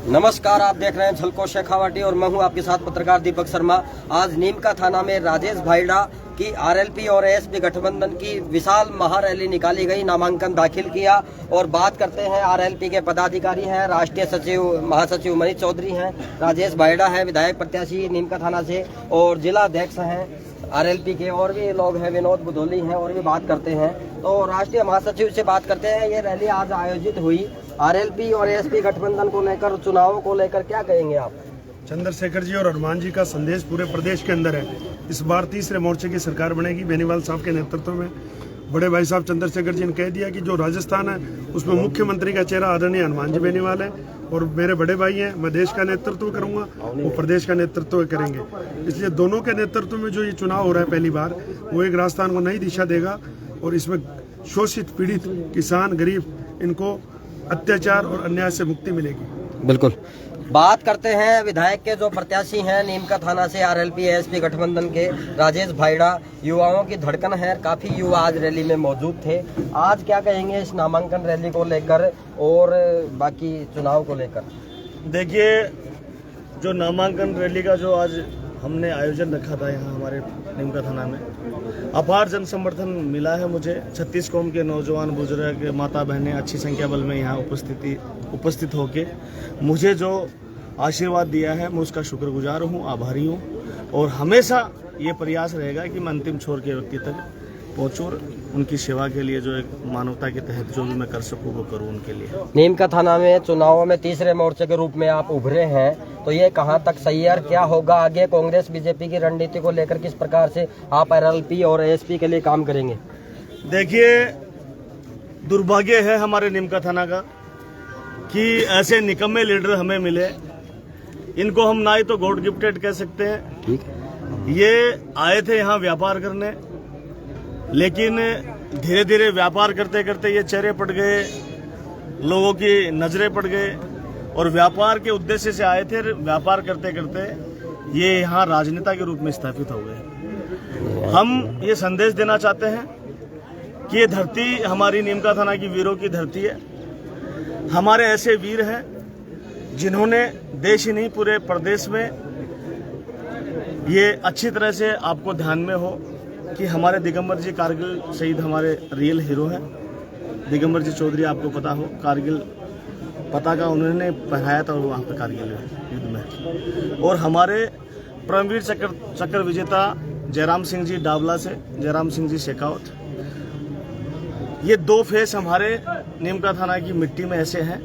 नमस्कार, आप देख रहे हैं झलको शेखावाटी और मैं हूं आपके साथ पत्रकार दीपक शर्मा। आज नीमका थाना में राजेश भाईड़ा की आरएलपी और एएसपी गठबंधन की विशाल महारैली निकाली गई, नामांकन दाखिल किया। और बात करते हैं, आरएलपी के पदाधिकारी हैं, राष्ट्रीय सचिव महासचिव मनीष चौधरी हैं, राजेश भाईड़ा है विधायक प्रत्याशी नीमका थाना से, और जिला अध्यक्ष हैं आरएलपी के, और भी लोग हैं, विनोद बुधोली हैं, और भी बात करते हैं। तो राष्ट्रीय महासचिव से बात करते हैं। ये रैली आज आयोजित हुई आरएलपी और एएसपी गठबंधन को लेकर, चुनावों को लेकर, क्या कहेंगे आप? चंद्रशेखर जी और हनुमान जी का संदेश पूरे प्रदेश के अंदर है। इस बार तीसरे मोर्चे की सरकार बनेगी बेनीवाल साहब के नेतृत्व में। बड़े भाई साहब चंद्रशेखर जी ने कह दिया कि जो राजस्थान है उसमें मुख्यमंत्री का चेहरा आदरणीय हनुमान जी बेनीवाल है, और मेरे बड़े भाई हैं, मैं देश का नेतृत्व करूंगा, वो प्रदेश का नेतृत्व करेंगे। इसलिए दोनों के नेतृत्व में जो ये चुनाव हो रहा है पहली बार, वो एक राजस्थान को नई दिशा देगा, और इसमें शोषित पीड़ित किसान गरीब इनको अत्याचार और अन्याय से मुक्ति मिलेगी। बिल्कुल। बात करते हैं विधायक के जो प्रत्याशी हैं नीमका थाना से आरएलपी एएसपी गठबंधन के, राजेश भाईड़ा। युवाओं की धड़कन है, काफी युवा आज रैली में मौजूद थे। आज क्या कहेंगे इस नामांकन रैली को लेकर और बाकी चुनाव को लेकर? देखिए, जो नामांकन रैली का जो आज हमने आयोजन रखा था यहाँ हमारे नीमका थाना में, अपार जन समर्थन मिला है मुझे। 36 कौम के नौजवान, बुजुर्ग, माता बहनें अच्छी संख्या बल में यहाँ उपस्थित होके मुझे जो आशीर्वाद दिया है, मैं उसका शुक्रगुजार हूँ, आभारी हूँ। और हमेशा ये प्रयास रहेगा कि मैं अंतिम छोर के व्यक्ति तक पहुँचूँ, उनकी सेवा के लिए जो एक मानवता के तहत जो भी मैं कर सकूँ वो करूँ उनके लिए। नीमका थाना में चुनावों में तीसरे मोर्चे के रूप में आप उभरे हैं, तो ये कहाँ तक सही है? क्या होगा आगे? कांग्रेस बीजेपी की रणनीति को लेकर किस प्रकार से आप आरएलपी और एएसपी के लिए काम करेंगे? देखिए, दुर्भाग्य है हमारे नीमका थाना का कि ऐसे निकम्मे लीडर हमें मिले। इनको हम ना ही तो गॉड गिफ्टेड कह सकते हैं। ठीक। ये आए थे यहाँ व्यापार करने, लेकिन धीरे धीरे व्यापार करते करते ये चेहरे पड़ गए, लोगों की नजरें पड़ गए, और व्यापार के उद्देश्य से आए थे। व्यापार करते करते ये यहाँ राजनेता के रूप में स्थापित हो गए। हम ये संदेश देना चाहते हैं कि ये धरती हमारी नीमका थाना की वीरों की धरती है। हमारे ऐसे वीर हैं जिन्होंने देश ही नहीं पूरे प्रदेश में, ये अच्छी तरह से आपको ध्यान में हो कि हमारे दिगंबर जी कारगिल शहीद हमारे रियल हीरो हैं। दिगंबर जी चौधरी, आपको पता हो, कारगिल पताका उन्होंने पहनाया था वहाँ पे कारगिल युद्ध में। और हमारे परमवीर चक्र विजेता जयराम सिंह जी डावला से जयराम सिंह जी शेखावत, ये दो फेस हमारे नीमका थाना की मिट्टी में ऐसे हैं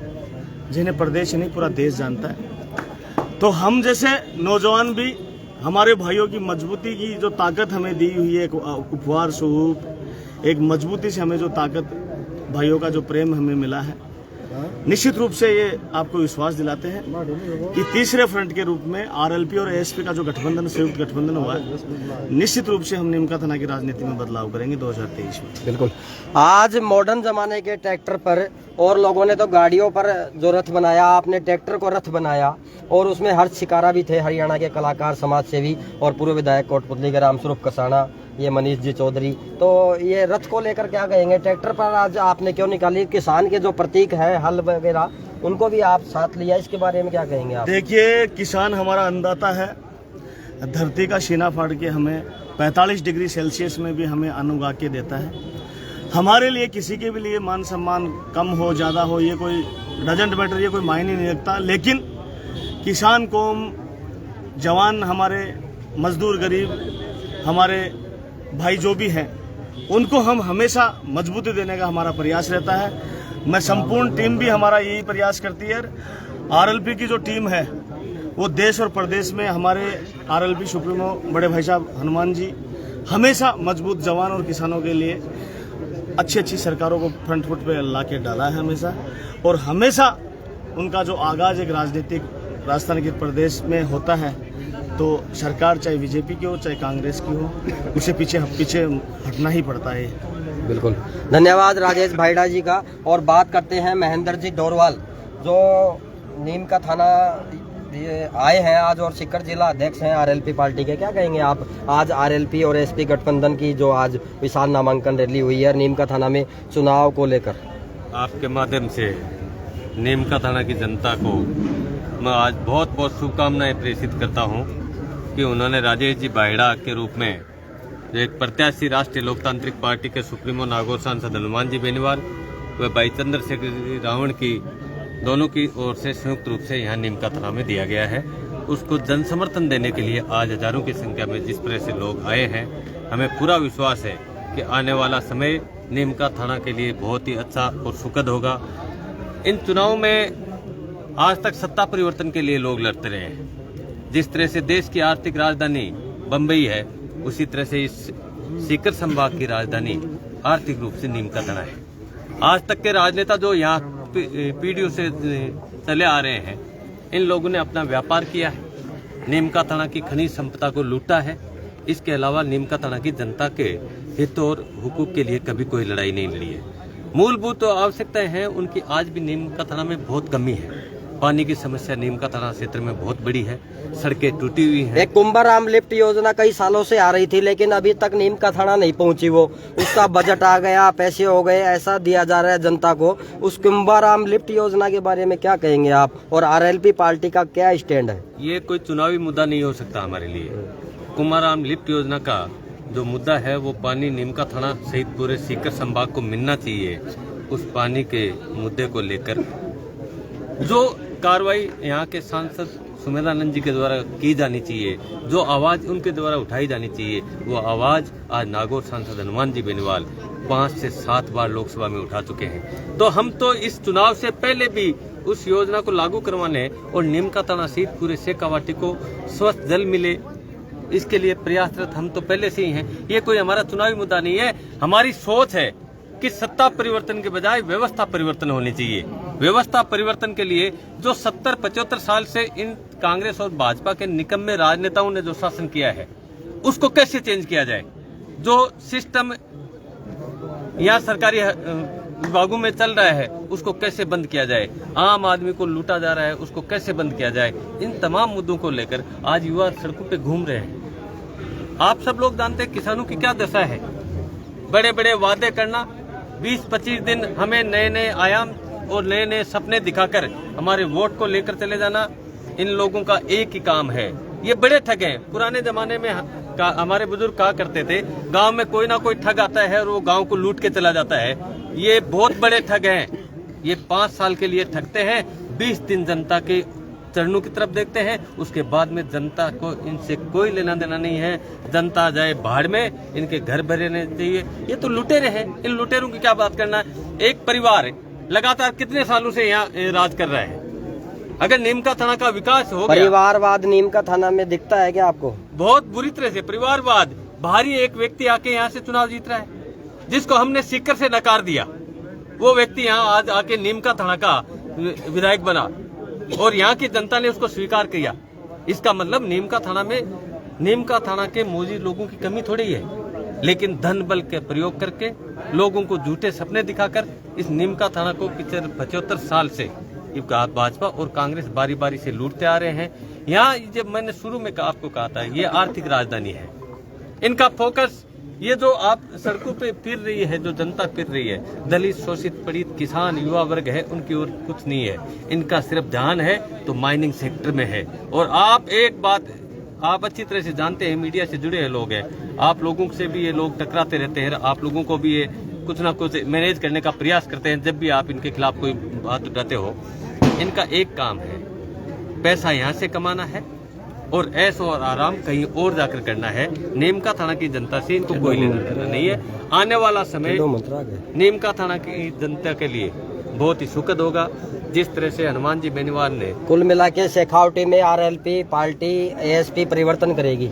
जिन्हें प्रदेश नहीं पूरा देश जानता है। तो हम जैसे नौजवान भी, हमारे भाइयों की मजबूती की जो ताकत हमें दी हुई है, एक उपहार स्वरूप, एक मजबूती से हमें जो ताकत, भाइयों का जो प्रेम हमें मिला है, निश्चित रूप से ये आपको विश्वास दिलाते हैं कि तीसरे फ्रंट के रूप में आरएलपी और एएसपी का जो गठबंधन, संयुक्त गठबंधन हुआ है, निश्चित रूप से हम नीमका थाना की राजनीति में बदलाव करेंगे 2023 में। बिल्कुल। आज मॉडर्न जमाने के ट्रैक्टर पर, और लोगों ने तो गाड़ियों पर जो रथ बनाया, आपने ट्रैक्टर को रथ बनाया, और उसमें हर्ष शिकारा भी थे, हरियाणा के कलाकार, समाज सेवी, और पूर्व विधायक कोटपुतली के रामस्वरूप कसाना, ये मनीष जी चौधरी। तो ये रथ को लेकर क्या कहेंगे? ट्रैक्टर पर आज आपने क्यों निकाली? किसान के जो प्रतीक है, हल वगैरह, उनको भी आप साथ लिया, इसके बारे में क्या कहेंगे आप? देखिए, किसान हमारा अन्नदाता है। धरती का सीना फाड़ के हमें 45 डिग्री सेल्सियस में भी हमें अन्न उगा के देता है। हमारे लिए किसी के भी लिए मान सम्मान कम हो ज़्यादा हो, ये कोई डजंट मैटर, ये कोई मायने नहीं रखता। लेकिन किसान कौम, जवान, हमारे मजदूर, गरीब, हमारे भाई जो भी हैं, उनको हम हमेशा मजबूती देने का हमारा प्रयास रहता है। मैं संपूर्ण टीम भी हमारा यही प्रयास करती है। आरएलपी की जो टीम है वो देश और प्रदेश में, हमारे आरएलपी सुप्रीमो बड़े भाई साहब हनुमान जी हमेशा मजबूत जवान और किसानों के लिए अच्छी अच्छी सरकारों को फ्रंट फुट पे ला के डाला है हमेशा। और हमेशा उनका जो आगाज एक राजनीतिक राजस्थान के प्रदेश में होता है, तो सरकार चाहे बीजेपी की हो चाहे कांग्रेस की हो, उसे पीछे हटना ही पड़ता है। बिल्कुल। धन्यवाद राजेश भाईड़ा जी का। और बात करते हैं महेंद्र जी डोरवाल, जो नीमका थाना आए हैं आज और सीकर जिला अध्यक्ष हैं आरएलपी पार्टी के। क्या कहेंगे आप? आज आरएलपी और एएसपी गठबंधन की जो आज विशाल नामांकन रैली हुई है नीमका थाना में चुनाव को लेकर। आपके माध्यम से नीमका थाना की जनता को मैं आज बहुत बहुत शुभकामनाएं प्रेषित करता हूं कि उन्होंने राजेश जी भाईड़ा के रूप में जो एक प्रत्याशी राष्ट्रीय लोकतांत्रिक पार्टी के सुप्रीमो नागौर सांसद हनुमान जी बेनीवाल व भाई चंद्रशेखर रावण की दोनों की ओर से संयुक्त रूप से यहाँ नीमका थाना में दिया गया है। उसको जन समर्थन देने के लिए आज हजारों की संख्या में जिस तरह से लोग आए हैं, हमें पूरा विश्वास है कि आने वाला समय नीमका थाना के लिए बहुत ही अच्छा और सुखद होगा। इन चुनाव में आज तक सत्ता परिवर्तन के लिए लोग लड़ते रहे हैं। जिस तरह से देश की आर्थिक राजधानी बम्बई है, उसी तरह से इस सीकर संभाग की राजधानी आर्थिक रूप से नीमका थाना है। आज तक के राजनेता जो यहाँ पीढ़ियों से चले आ रहे हैं, इन लोगों ने अपना व्यापार किया है, नीमका थाना की खनिज संपदा को लूटा है। इसके अलावा नीमका थाना की जनता के हित और हुकूक के लिए कभी कोई लड़ाई नहीं लड़ी है। मूलभूत तो आवश्यकताएं हैं उनकी आज भी नीमका थाना में बहुत कमी है। पानी की समस्या नीमका थाना क्षेत्र में बहुत बड़ी है, सड़कें टूटी हुई हैं। एक कुंभाराम लिफ्ट योजना कई सालों से आ रही थी, लेकिन अभी तक नीमका थाना नहीं पहुंची। वो उसका बजट आ गया, पैसे हो गए, ऐसा दिया जा रहा है जनता को। उस कुंभाराम लिफ्ट योजना के बारे में क्या कहेंगे आप, और आरएलपी पार्टी का क्या स्टैंड है? ये कोई चुनावी मुद्दा नहीं हो सकता हमारे लिए। कुंभाराम लिफ्ट योजना का जो मुद्दा है वो पानी नीमका थाना सहित पूरे सीकर संभाग को मिलना चाहिए। उस पानी के मुद्दे को लेकर जो कार्रवाई यहाँ के सांसद सुमेधानंद जी के द्वारा की जानी चाहिए, जो आवाज उनके द्वारा उठाई जानी चाहिए, वो आवाज आज नागौर सांसद हनुमान जी बेनीवाल 5 से 7 बार लोकसभा में उठा चुके हैं। तो हम तो इस चुनाव से पहले भी उस योजना को लागू करवाने और नीमका थाना सहित पूरे शेखावाटी को स्वच्छ जल मिले, इसके लिए प्रयासरत हम तो पहले से ही हैं। ये कोई हमारा चुनावी मुद्दा नहीं है। हमारी सोच है कि सत्ता परिवर्तन के बजाय व्यवस्था परिवर्तन होनी चाहिए। व्यवस्था परिवर्तन के लिए जो 70-75 साल से इन कांग्रेस और भाजपा के निकम्मे राजनेताओं ने जो शासन किया है, उसको कैसे चेंज किया जाए। जो सिस्टम यहाँ सरकारी विभागों में चल रहा है, उसको कैसे बंद किया जाए। आम आदमी को लूटा जा रहा है, उसको कैसे बंद किया जाए। इन तमाम मुद्दों को लेकर आज युवा सड़कों पे घूम रहे हैं। आप सब लोग जानते हैं किसानों की क्या दशा है। बड़े बड़े वादे करना, 20-25 दिन हमें नए नए आयाम और नए नए सपने दिखाकर हमारे वोट को लेकर चले जाना, इन लोगों का एक ही काम है। ये बड़े ठग हैं। पुराने जमाने में हमारे बुजुर्ग कहा करते थे, गांव में कोई ना कोई ठग आता है और वो गांव को लूट के चला जाता है। ये बहुत बड़े ठग हैं। ये 5 साल के लिए ठगते हैं, 20 दिन जनता के चरणों की तरफ देखते हैं, उसके बाद में जनता को इनसे कोई लेना देना नहीं है। जनता जाए भाड़ में, इनके घर भरे रहने चाहिए। ये तो लुटेरे हैं, इन लुटेरों की क्या बात करना है। एक परिवार लगातार कितने सालों से यहाँ राज कर रहा है। अगर नीमका थाना का विकास हो गया, परिवारवाद नीमका थाना में दिखता है क्या आपको? बहुत बुरी तरह से परिवारवाद। बाहरी एक व्यक्ति आके यहाँ से चुनाव जीत रहा है, जिसको हमने सीकर से नकार दिया। वो व्यक्ति यहाँ आज आके नीमका थाना का विधायक बना और यहाँ की जनता ने उसको स्वीकार किया। इसका मतलब नीमका थाना के मौजूद लोगों की कमी थोड़ी है, लेकिन धन बल के प्रयोग करके लोगों को झूठे सपने दिखाकर इस नीमका थाना को पिछले 75 साल से भाजपा और कांग्रेस बारी बारी से लूटते आ रहे हैं। यहाँ जब मैंने शुरू में आपको कहा था, ये आर्थिक राजधानी है। इनका फोकस, ये जो आप सड़कों पे फिर रही है, जो जनता फिर रही है, दलित, शोषित, पीड़ित, किसान, युवा वर्ग है, उनकी ओर कुछ नहीं है। इनका सिर्फ ध्यान है तो माइनिंग सेक्टर में है। और आप एक बात आप अच्छी तरह से जानते हैं, मीडिया से जुड़े लोग हैं, आप लोगों से भी ये लोग टकराते रहते हैं। आप लोगों को भी ये कुछ ना कुछ मैनेज करने का प्रयास करते हैं जब भी आप इनके खिलाफ कोई बात उठाते हो। इनका एक काम है, पैसा यहाँ से कमाना है और ऐश और आराम कहीं और जाकर करना है। नीमका थाना की जनता से इनको कोई लेना देना नहीं है। आने वाला समय नीमका थाना की जनता के लिए बहुत ही सुखद होगा। जिस तरह से हनुमान जी बेनीवाल ने कुल मिला के शेखावटी में आरएलपी पार्टी एएसपी परिवर्तन करेगी।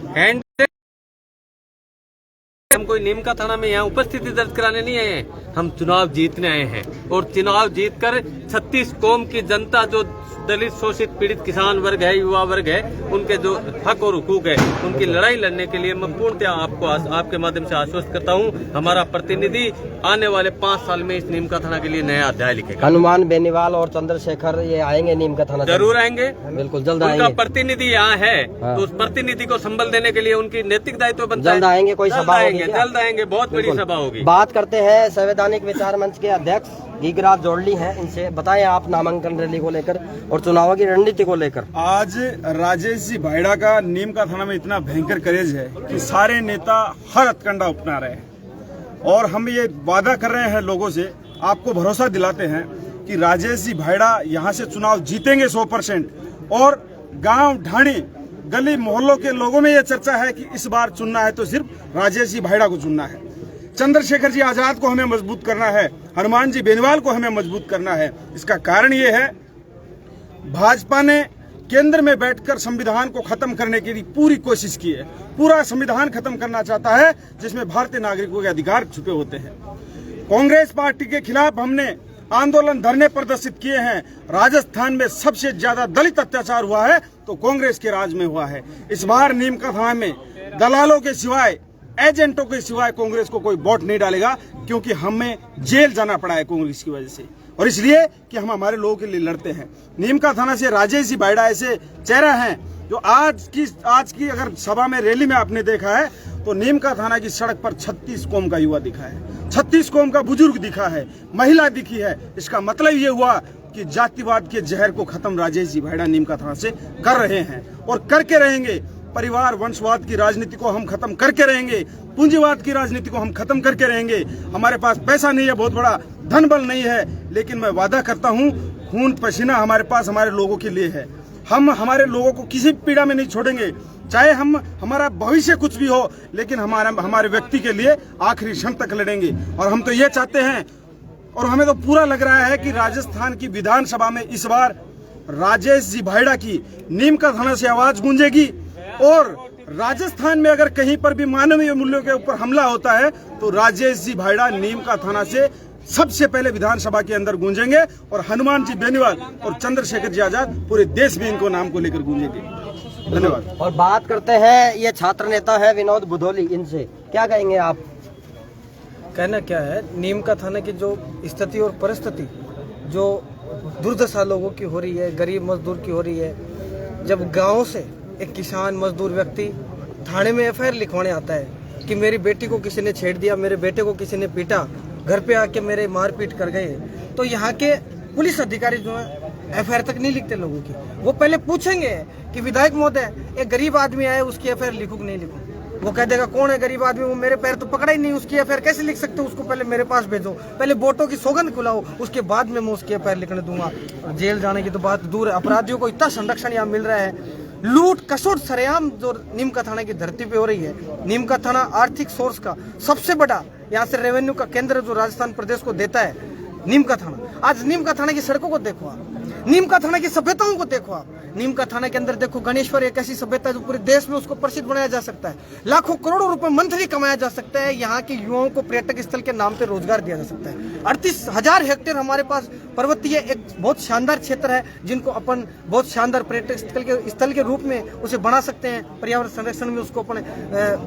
हम कोई नीमका थाना में यहाँ उपस्थिति दर्ज कराने नहीं आए हैं, हम चुनाव जीतने आए हैं। और चुनाव जीतकर 36 कौम की जनता, जो दलित, शोषित, पीड़ित, किसान वर्ग है, युवा वर्ग है, उनके जो हक और हुकूक है, उनकी लड़ाई लड़ने के लिए मैं पूर्णतः आपको आपके माध्यम से आश्वस्त करता हूँ। हमारा प्रतिनिधि आने वाले 5 साल में इस नीमका थाना के लिए नया अध्याय लिखेगा। हनुमान बेनीवाल और चंद्रशेखर ये आएंगे नीमका थाना? जरूर आएंगे, बिल्कुल जल्द उनका आएंगे। प्रतिनिधि यहाँ है, तो उस प्रतिनिधि को संबल देने के लिए उनकी नैतिक दायित्व बनता है। जल्द आएंगे, कोई सभा होगी? जल्द आएंगे, बहुत बड़ी सभा होगी। बात करते हैं संवैधानिक विचार मंच के अध्यक्ष गिगराज जोड़ली हैं, इनसे बताएं आप नामांकन रैली को लेकर और चुनाव की रणनीति को लेकर। आज राजेश जी भाईड़ा का नीम का थाना में इतना भयंकर करेज है कि सारे नेता हर हथकंडा अपना रहे हैं और हम ये वादा कर रहे हैं लोगों से, आपको भरोसा दिलाते हैं कि राजेश जी भाईड़ा यहाँ से चुनाव जीतेंगे 100%। और गांव ढाणी गली मोहल्लों के लोगों में ये चर्चा है कि इस बार चुनना है तो सिर्फ राजेश जी भाईड़ा को चुनना है। चंद्रशेखर जी आजाद को हमें मजबूत करना है, हनुमान जी बेनीवाल को हमें मजबूत करना है। इसका कारण ये है, भाजपा ने केंद्र में बैठकर संविधान को खत्म करने की पूरी कोशिश की है। पूरा संविधान खत्म करना चाहता है जिसमें भारतीय नागरिकों के अधिकार छुपे होते हैं। कांग्रेस पार्टी के खिलाफ हमने आंदोलन धरने प्रदर्शित किए हैं। राजस्थान में सबसे ज्यादा दलित अत्याचार हुआ है तो कांग्रेस के राज में हुआ है। इस बार नीम का थाना में दलालों के सिवाय, एजेंटों के सिवाय कांग्रेस को कोई वोट नहीं डालेगा, क्योंकि हमें जेल जाना पड़ा है कांग्रेस की वजह से, और इसलिए कि हम हमारे लोगों के लिए लड़ते हैं। नीम का थाना से राजेश जी भाईड़ा ऐसे चेहरा हैं जो आज की अगर सभा में रैली में आपने देखा है तो नीम का थाना की सड़क पर 36 कौम का युवा दिखा है, 36 कौम का बुजुर्ग दिखा है, महिला दिखी है। इसका मतलब ये हुआ कि जातिवाद के जहर को खत्म राजेश जी भाईड़ा नीम का थाना से कर रहे हैं और करके रहेंगे। परिवार वंशवाद की राजनीति को हम खत्म करके रहेंगे, पूंजीवाद की राजनीति को हम खत्म करके रहेंगे। हमारे पास पैसा नहीं है, बहुत बड़ा धन बल नहीं है, लेकिन मैं वादा करता हूं खून पसीना हमारे पास हमारे लोगों के लिए है। हम हमारे लोगों को किसी पीड़ा में नहीं छोड़ेंगे, चाहे हमारा भविष्य कुछ भी हो, लेकिन हमारे व्यक्ति के लिए आखिरी क्षण तक लड़ेंगे। और हम तो ये चाहते हैं, और हमें तो पूरा लग रहा है कि राजस्थान की विधानसभा में इस बार राजेश जी भाईड़ा की नीम का थाना से आवाज गूंजेगी। और राजस्थान में अगर कहीं पर भी मानवीय मूल्यों के ऊपर हमला होता है तो राजेश जी भाईड़ा नीम का थाना से सबसे पहले विधानसभा के अंदर गूंजेंगे, और हनुमान जी बेनीवाल और चंद्रशेखर जी आजाद पूरे देश में इनको नाम को लेकर गूंजेंगे। धन्यवाद। और बात करते हैं, ये छात्र नेता है विनोद बुधोली, इनसे क्या कहेंगे आप? कहना क्या है, नीम का थाना की जो स्थिति और परिस्थिति जो दुर्दशा लोगों की हो रही है, गरीब मजदूर की हो रही है। जब गांव से एक किसान मजदूर व्यक्ति थाने में एफआईआर लिखवाने आता है कि मेरी बेटी को किसी ने छेड़ दिया, मेरे बेटे को किसी ने पीटा, घर पे आके मेरे मारपीट कर गए, तो यहाँ के पुलिस अधिकारी जो है एफआईआर तक नहीं लिखते लोगों की। वो पहले पूछेंगे कि विधायक महोदय, एक गरीब आदमी आए, उसकी एफआईआर लिखूं कि नहीं लिखूं? वो कह देगा कौन है गरीब आदमी, वो मेरे पैर तो पकड़ा ही नहीं, उसकी एफआईआर कैसे लिख सकते हो? उसको पहले मेरे पास भेजो, पहले वोटों की सौगंध खुलाओ, उसके बाद में मैं उसकी एफआईआर लिखने दूंगा। जेल जाने की तो बात दूर है, अपराधियों को इतना संरक्षण यहाँ मिल रहा है। लूट कसोट सरेआम जो नीम का थाना की धरती पे हो रही है। नीम का थाना आर्थिक सोर्स का सबसे बड़ा यहाँ से रेवेन्यू का केंद्र जो राजस्थान प्रदेश को देता है नीम का थाना। आज नीम का थाना की सड़कों को देखो आप, नीम का थाना की सभ्यताओं को देखो आप। नीम का थाना के अंदर देखो गणेश्वर एक ऐसी सभ्यता है जो पूरे देश में उसको प्रसिद्ध बनाया जा सकता है। लाखों करोड़ों रुपए मंथली कमाया जा सकता है। यहाँ के युवाओं को पर्यटक स्थल के नाम पे रोजगार दिया जा सकता है। 38,000 हेक्टेयर हमारे पास पर्वतीय एक बहुत शानदार क्षेत्र है, जिनको अपन बहुत शानदार पर्यटक स्थल के रूप में उसे बना सकते हैं। पर्यावरण संरक्षण में उसको अपने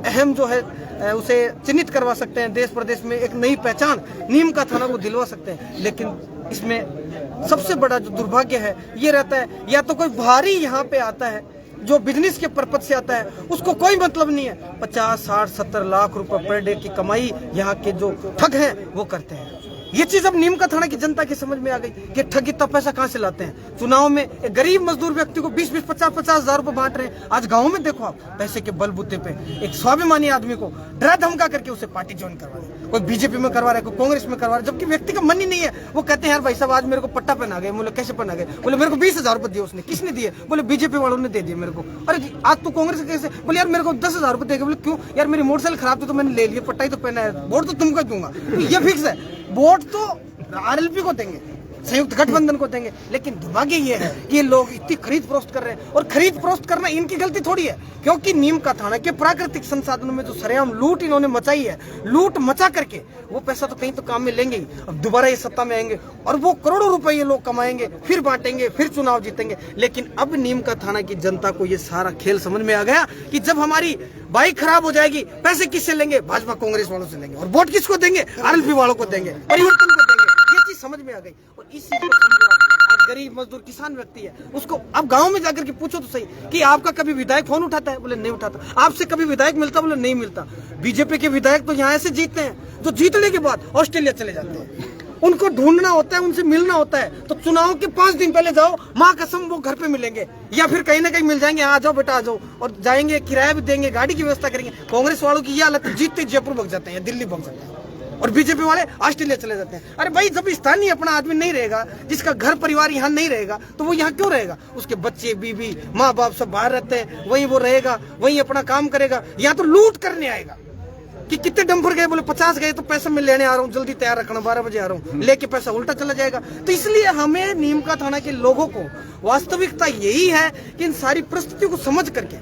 अहम जो है उसे चिन्हित करवा सकते हैं। देश प्रदेश में एक नई पहचान नीम का थाना को दिलवा सकते हैं। लेकिन इसमें सबसे बड़ा जो दुर्भाग्य है ये रहता है, या तो कोई बाहरी यहाँ पे आता है जो बिजनेस के पर्पज से आता है, उसको कोई मतलब नहीं है। 50, 60, 70 लाख रुपए पर डे की कमाई यहाँ के जो ठग हैं वो करते हैं। ये चीज अब नीम का थाना की जनता की समझ में आ गई कि ठग इतना पैसा कहाँ से लाते हैं। चुनाव में एक गरीब मजदूर व्यक्ति को 20-20, 50-50 हजार रुपए बांट रहे हैं। आज गाँव में देखो आप, पैसे के बलबूते पे एक स्वाभिमानी आदमी को डरा धमका करके उसे पार्टी ज्वाइन करवा रहे। कोई बीजेपी में करवा रहा है, कोई कांग्रेस में करवा रहा है, जबकि व्यक्ति का मन ही नहीं है। वो कहते हैं यार भाई साहब आज मेरे को पट्टा पहना गए। बोले कैसे पहना गए? बोले मेरे को 20,000 रुपए दिए। उसने किसने दिए? बोले बीजेपी वालों ने दे दिए मेरे को। अरे आज तू कांग्रेस कैसे? बोले यार मेरे को 10,000 रुपए देगा। बोले क्यों? यार मेरी मोटरसाइकिल खराब थी तो मैंने ले लिया, पट्टा ही तो पहना है, वोट तो तुमको दूंगा। तो ये फिक्स है, वोट तो आरएलपी को देंगे, संयुक्त गठबंधन को देंगे। लेकिन दुर्भाग्य ये है कि ये लोग इतनी खरीद फरोख्त कर रहे हैं, और खरीद फरोख्त करना इनकी गलती थोड़ी है, क्योंकि नीम का थाना के प्राकृतिक संसाधनों में जो सरेआम लूट इन्होंने मचाई है, लूट मचा करके वो पैसा तो कहीं तो काम में लेंगे ही। अब दोबारा ये सत्ता में आएंगे और वो करोड़ों रुपए ये लोग कमाएंगे, फिर बांटेंगे, फिर चुनाव जीतेंगे। लेकिन अब नीम का थाना की जनता को ये सारा खेल समझ में आ गया कि जब हमारी बाइक खराब हो जाएगी, पैसे किससे लेंगे? भाजपा कांग्रेस वालों से लेंगे। और वोट किसको देंगे? आरएलपी वालों को देंगे, परिवर्तन को देंगे। ये चीज समझ में आ गई। और इस चीज को आज गरीब मजदूर किसान व्यक्ति है, उसको अब गांव में जाकर के पूछो तो सही कि आपका कभी विधायक फोन उठाता है? बोले नहीं उठाता। आपसे कभी विधायक मिलता? बोले नहीं मिलता। बीजेपी के विधायक तो यहाँ से जीतते हैं जो जीतने के बाद ऑस्ट्रेलिया चले जाते हैं। उनको ढूंढना होता है, उनसे मिलना होता है। तो चुनाव के 5 दिन पहले जाओ, माँ कसम वो घर पे मिलेंगे या फिर कहीं ना कहीं मिल जाएंगे। आ जाओ बेटा आ जाओ, और जाएंगे, किराया भी देंगे, गाड़ी की व्यवस्था करेंगे। कांग्रेस वालों की ये हालत है, जीतते जयपुर भाग जाते हैं, दिल्ली भाग जाते हैं, और बीजेपी वाले ऑस्ट्रेलिया चले जाते हैं। अरे भाई, जब स्थानीय अपना आदमी नहीं रहेगा, जिसका घर परिवार यहाँ नहीं रहेगा, तो वो यहाँ क्यों रहेगा? उसके बच्चे, बीबी, माँ बाप सब बाहर रहते हैं, वहीं वो रहेगा, वहीं अपना काम करेगा। यहाँ तो लूट करने आएगा कि कितने डंपर गए, बोले 50 गए तो पैसा मैं लेने आ रहा हूँ, जल्दी तैयार रखना, 12 बजे आ रहा हूँ, लेके पैसा उल्टा चला जाएगा। तो इसलिए हमें नीमका थाना के लोगों को वास्तविकता यही है कि इन सारी परिस्थितियों को समझ करके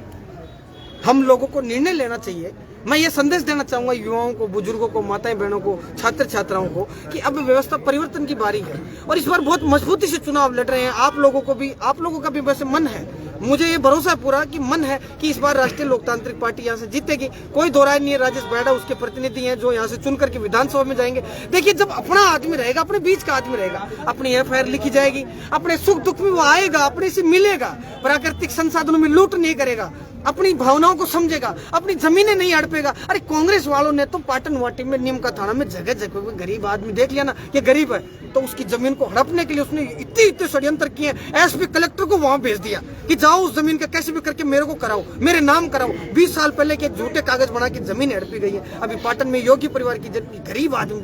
हम लोगों को निर्णय लेना चाहिए। मैं ये संदेश देना चाहूंगा युवाओं को, बुजुर्गों को, माताएं बहनों को, छात्र छात्राओं को कि अब व्यवस्था परिवर्तन की बारी है और इस बार बहुत मजबूती से चुनाव लड़ रहे हैं। आप लोगों का भी वैसे मन है, मुझे ये भरोसा है पूरा कि मन है कि इस बार राष्ट्रीय लोकतांत्रिक पार्टी यहाँ से जीतेगी। कोई दो राय नहीं है। राजेश बैड़ा उसके प्रतिनिधि हैं जो यहाँ से चुन करके विधानसभा में जाएंगे। देखिए, जब अपना आदमी रहेगा, अपने बीच का आदमी रहेगा, अपनी FIR लिखी जाएगी, अपने सुख दुख में वो आएगा, अपने से मिलेगा, प्राकृतिक संसाधनों में लूट नहीं करेगा, अपनी भावनाओं को समझेगा, अपनी जमीनें नहीं हड़पेगा। अरे कांग्रेस वालों ने तो पाटन वाटी में, नीमका थाना में जगह जगह में गरीब आदमी देख लिया ना, ये गरीब है, तो उसकी जमीन को हड़पने के लिए उसने इतने षड्यंत्र किए। SP कलेक्टर को वहां भेज दिया कि जाओ उस जमीन का कैसे भी करके मेरे को कराओ, मेरे नाम कराओ। 20 साल पहले के झूठे कागज बना के जमीन हड़पी गई है। अभी पाटन में योगी परिवार की गरीब आदमी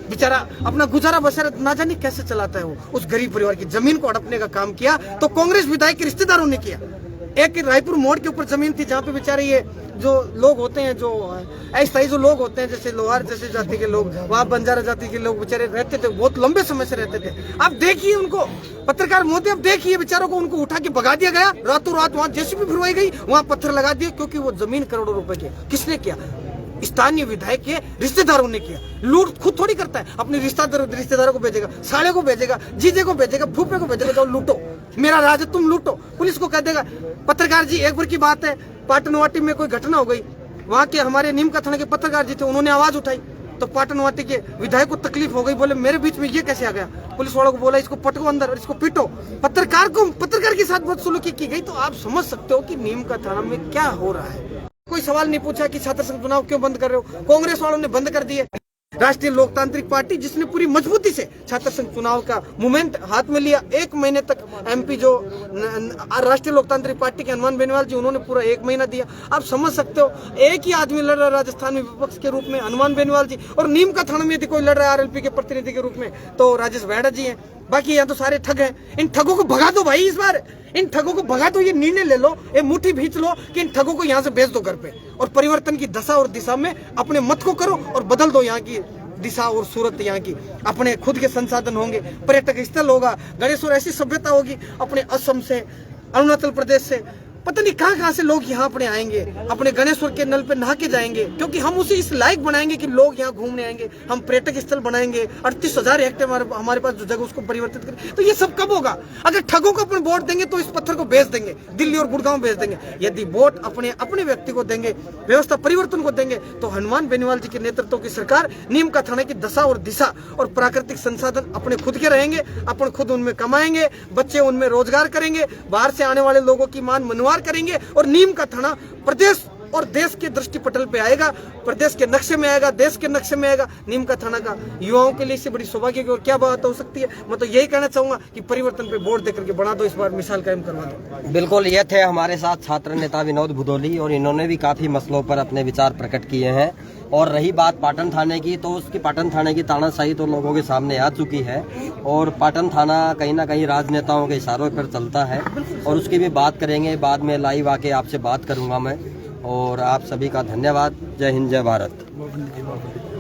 बेचारा अपना गुजारा बसरा ना जाने कैसे चलाता है। वो उस गरीब परिवार की जमीन को हड़पने का काम किया तो कांग्रेस विधायक के रिश्तेदारों ने किया। एक रायपुर मोड़ के ऊपर जमीन थी जहाँ पे बेचारे ये जो लोग होते हैं, जो अस्थायी जो लोग होते हैं, जैसे लोहार जैसे जाति के लोग, वहाँ बंजारा जाति के लोग बेचारे रहते थे, बहुत लंबे समय से रहते थे। अब देखिए उनको, पत्रकार मोदी, अब देखिए बेचारों को, उनको उठा के भगा दिया गया रातों रात। वहाँ JCB फिरवाई गई, वहाँ पत्थर लगा दिए, क्योंकि वो जमीन करोड़ों रुपए की। किसने किया? स्थानीय विधायक के रिश्तेदारों ने किया। लूट खुद थोड़ी करता है, अपने रिश्तेदारों को भेजेगा, साले को भेजेगा, जीजे को भेजेगा, फूफे को भेजेगा, जाओ लूटो, मेरा राज है, तुम लूटो। पुलिस को कह देगा। पत्रकार जी, एक बार की बात है, पाटनवाटी में कोई घटना हो गई, वहाँ के हमारे नीमका थाना के पत्रकार जी थे, उन्होंने आवाज उठाई तो पाटनवाटी के विधायक को तकलीफ हो गई, बोले मेरे बीच में ये कैसे आ गया। पुलिस वालों को बोला इसको पटको अंदर और इसको पीटो। पत्रकार के साथ बदसलूकी की गई। तो आप समझ सकते हो कि नीमका थाना में क्या हो रहा है। कोई सवाल नहीं पूछा कि छात्र संघ चुनाव क्यों बंद कर रहे हो, कांग्रेस वालों ने बंद कर दिए। राष्ट्रीय लोकतांत्रिक पार्टी जिसने पूरी मजबूती से छात्र संघ चुनाव का मूवमेंट हाथ में लिया, 1 महीने तक MP जो राष्ट्रीय लोकतांत्रिक पार्टी के हनुमान बेनीवाल जी, उन्होंने पूरा 1 महीना दिया। आप समझ सकते हो, एक ही आदमी लड़ रहा है राजस्थान में विपक्ष के रूप में, हनुमान बेनीवाल जी, और नीमका थाना में यदि कोई लड़ रहा है RLP के प्रतिनिधि के रूप में तो राजेश बैड़ा जी हैं। बाकी यहाँ तो सारे ठग हैं। इन ठगों को भगा दो भाई, इस बार इन ठगों को भगा दो। ये निर्णय ले लो, ये मुट्ठी भींच लो कि इन ठगों को यहाँ से भेज दो घर पे, और परिवर्तन की दशा और दिशा में अपने मत को करो और बदल दो यहाँ की दिशा और सूरत। यहाँ की अपने खुद के संसाधन होंगे, पर्यटक स्थल होगा, गणेशपुर ऐसी सभ्यता होगी, अपने असम से, अरुणाचल प्रदेश से, पता नहीं कहाँ से लोग यहाँ अपने आएंगे, अपने गणेश्वर के नल पे नहा के जाएंगे, क्योंकि हम उसे इस लायक बनाएंगे कि लोग यहाँ घूमने आएंगे। हम पर्यटक स्थल बनाएंगे, 38,000 हेक्टेयर हमारे पास जो जगह उसको परिवर्तित करें। तो ये सब कब होगा? अगर ठगों को अपने वोट देंगे तो इस पत्थर को बेच देंगे, दिल्ली और गुड़गांव बेच देंगे। यदि वोट अपने व्यक्ति को देंगे, व्यवस्था परिवर्तन को देंगे, तो हनुमान बेनीवाल जी के नेतृत्व की सरकार नीमका थाना की दशा और दिशा और प्राकृतिक संसाधन अपने खुद के रहेंगे, अपन खुद उनमें कमाएंगे, बच्चे उनमें रोजगार करेंगे, बाहर से आने वाले लोगों की मान मनवार करेंगे, और नीमका थाना प्रदेश और देश के दृष्टि पटल पे आएगा, प्रदेश के नक्शे में आएगा, देश के नक्शे में आएगा। नीमका थाना का युवाओं के लिए इससे बड़ी सौभाग्य की और क्या बात हो सकती है। मैं तो यही कहना चाहूंगा कि परिवर्तन पे वोट देकर के बना दो, इस बार मिसाल कायम करवा दो। बिल्कुल, ये थे हमारे साथ छात्र नेता विनोद भुदोली, और इन्होंने भी काफी मसलों पर अपने विचार प्रकट किए हैं। और रही बात पाटन थाने की, तो उसकी पाटन थाने की तानाशाही तो लोगों के सामने आ चुकी है, और पाटन थाना कहीं ना कहीं राजनेताओं के इशारों पर चलता है, और उसकी भी बात करेंगे बाद में। लाइव आके आपसे बात करूंगा मैं। और आप सभी का धन्यवाद। जय हिंद, जय भारत।